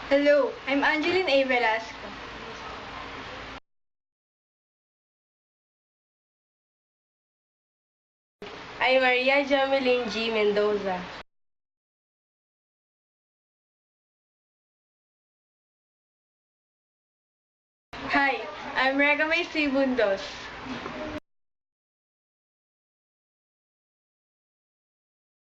Hello, I'm Angeline A. Velasco. I'm Maria Jameline G. Mendoza. Hi, I'm Regamay Sibundos.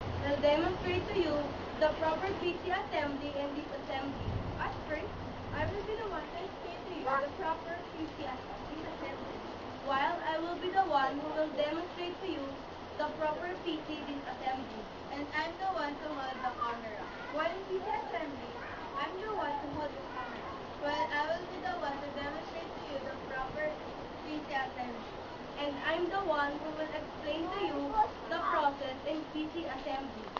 I'll demonstrate to you the proper PC assembly and disassembly. At first, I will be the one to explain to you the proper PC disassembly, while I will be the one who will demonstrate to you the proper PC disassembly. And I'm the one to hold the camera. While in PC assembly, I'm the one to hold the camera, while I will be the one to demonstrate to you the proper PC assembly. And I'm the one who will explain to you the process in PC assembly.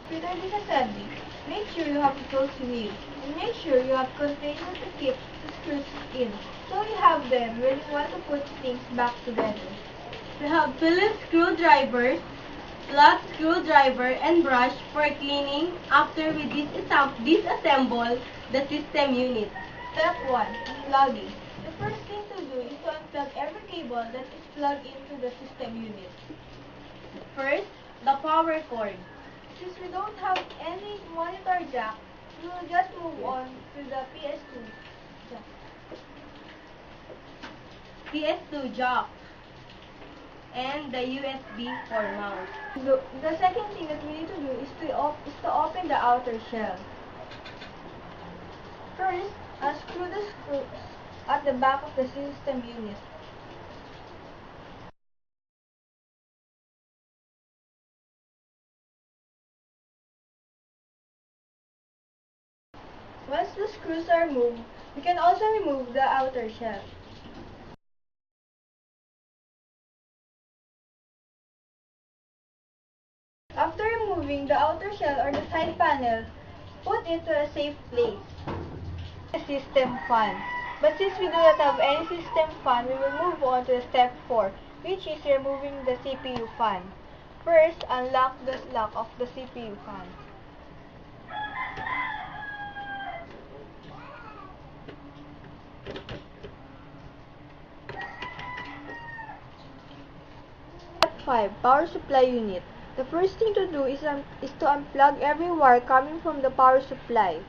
For the disassembly, make sure you have the tools you need, and make sure you have containers to keep the screws in, so you have them when you want to put things back together. We have Phillips screwdrivers, slot screwdriver, and brush for cleaning after we disassemble the system unit. Step 1. Unplugging. The first thing to do is to unplug every cable that is plugged into the system unit. First, the power cord. Since we don't have any monitor jack, we will just move on to the PS2 jack and the USB for mouse. The second thing that we need to do is to open the outer shell. First, unscrew the screws at the back of the system unit. Once the screws are moved, we can also remove the outer shell. After removing the outer shell or the side panel, put it to a safe place. System fan. But since we do not have any system fan, we will move on to step 4, which is removing the CPU fan. First, unlock the lock of the CPU fan. Step 5. Power supply unit. The first thing to do is to unplug every wire coming from the power supply.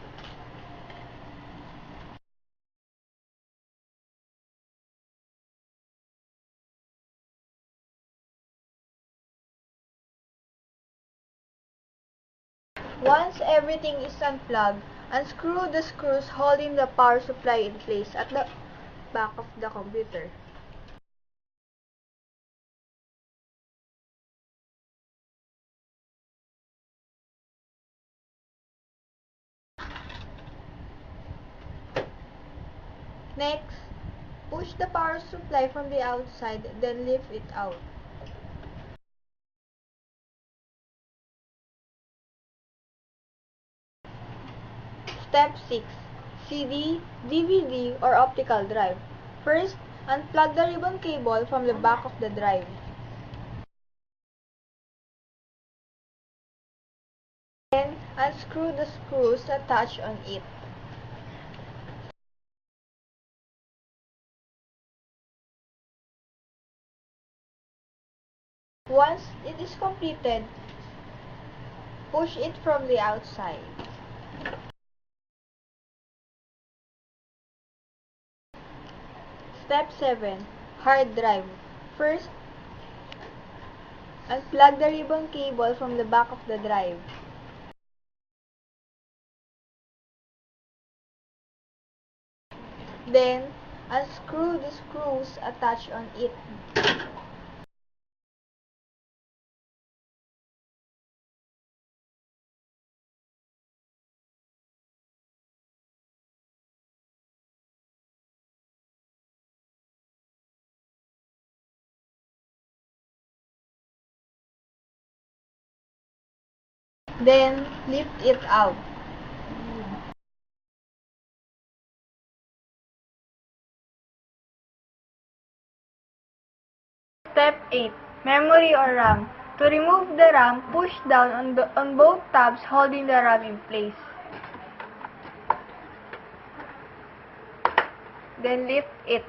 Once everything is unplugged, unscrew the screws holding the power supply in place at the back of the computer. Next, push the power supply from the outside, then lift it out. Step 6. CD, DVD, or optical drive. First, unplug the ribbon cable from the back of the drive. Then, unscrew the screws attached on it. Once it is completed, push it from the outside. Step 7. Hard drive. First, unplug the ribbon cable from the back of the drive. Then, unscrew the screws attached on it. Then, lift it out. Step 8. Memory or RAM. To remove the RAM, push down on both tabs holding the RAM in place. Then lift it.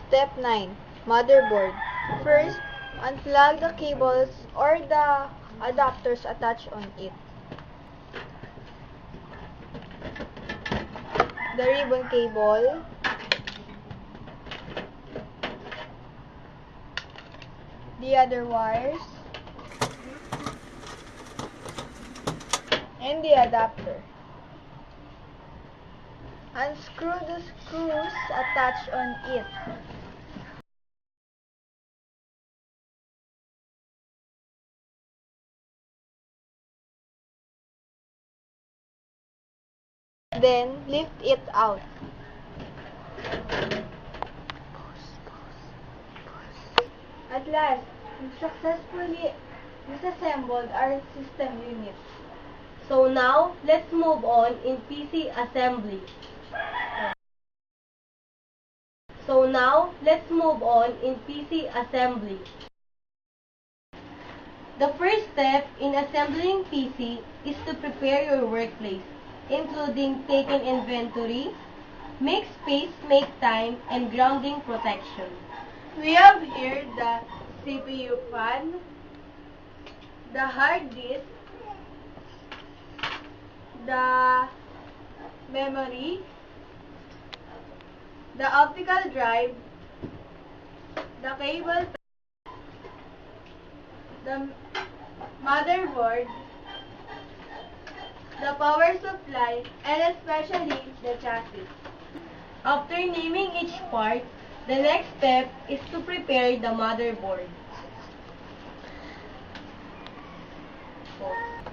Step 9. Motherboard. First, unplug the cables or the adapters attached on it. The ribbon cable, the other wires, and the adapter. Unscrew the screws attached on it. Then, lift it out. At last, we've successfully disassembled our system units. So now, let's move on in PC assembly. The first step in assembling PC is to prepare your workplace, including taking inventory, make space, make time, and grounding protection. We have here the CPU fan, the hard disk, the memory, the optical drive, the cable, the motherboard, the power supply, and especially the chassis. After naming each part, the next step is to prepare the motherboard.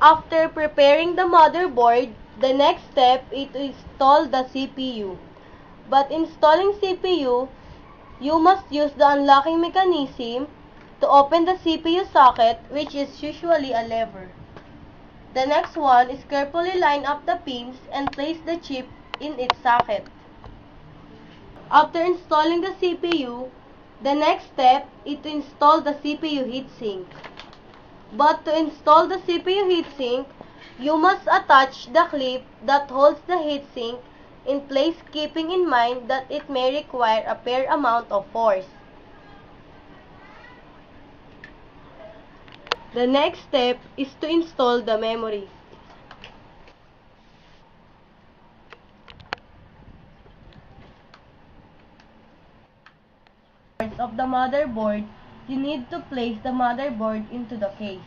After preparing the motherboard, the next step is to install the CPU. But installing CPU, you must use the unlocking mechanism to open the CPU socket, which is usually a lever. The next one is carefully line up the pins and place the chip in its socket. After installing the CPU, the next step is to install the CPU heatsink. But to install the CPU heatsink, you must attach the clip that holds the heatsink in place, keeping in mind that it may require a fair amount of force. The next step is to install the memory. Of the motherboard, you need to place the motherboard into the case.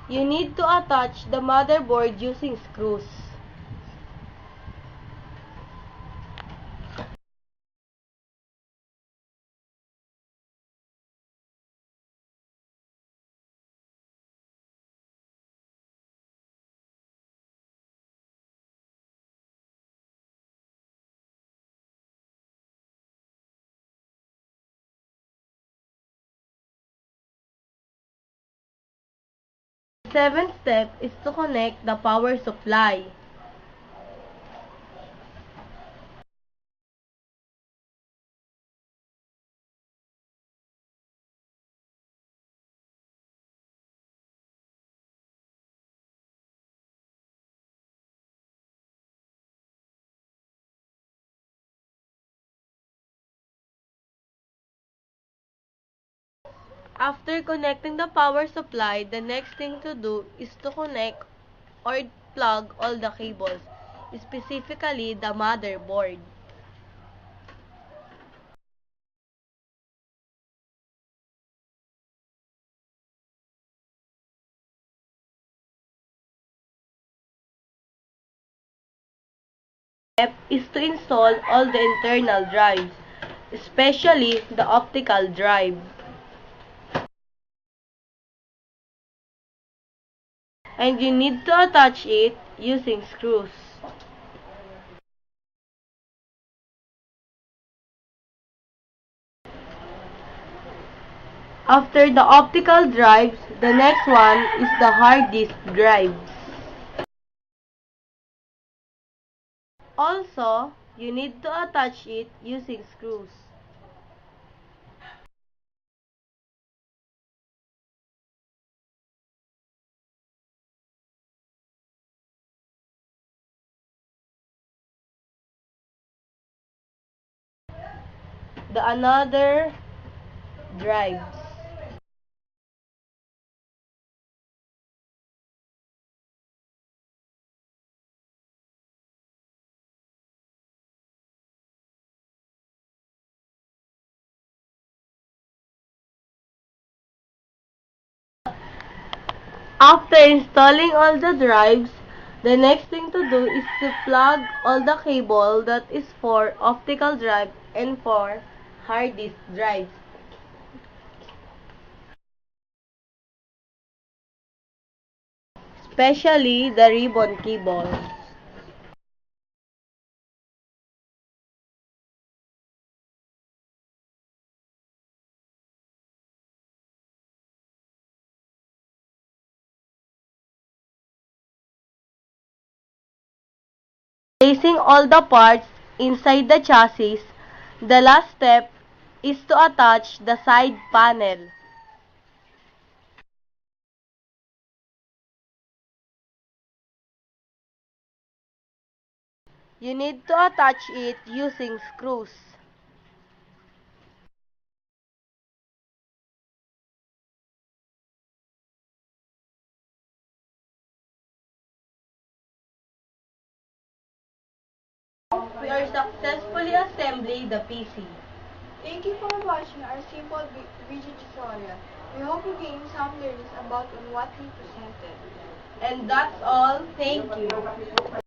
You need to attach the motherboard using screws. The seventh step is to connect the power supply. After connecting the power supply, the next thing to do is to connect or plug all the cables, specifically the motherboard. Step is to install all the internal drives, especially the optical drive. And you need to attach it using screws. After the optical drives, the next one is the hard disk drives. Also, you need to attach it using screws. the another drives. After installing all the drives, the next thing to do is to plug all the cable that is for optical drive and for hard disk drives. Especially the ribbon cable. Placing all the parts inside the chassis, the last step is to attach the side panel. You need to attach it using screws. We are successfully assembling the PC. Thank you for watching our simple video tutorial. We hope you gained some learnings about on what we presented. And that's all. Thank you.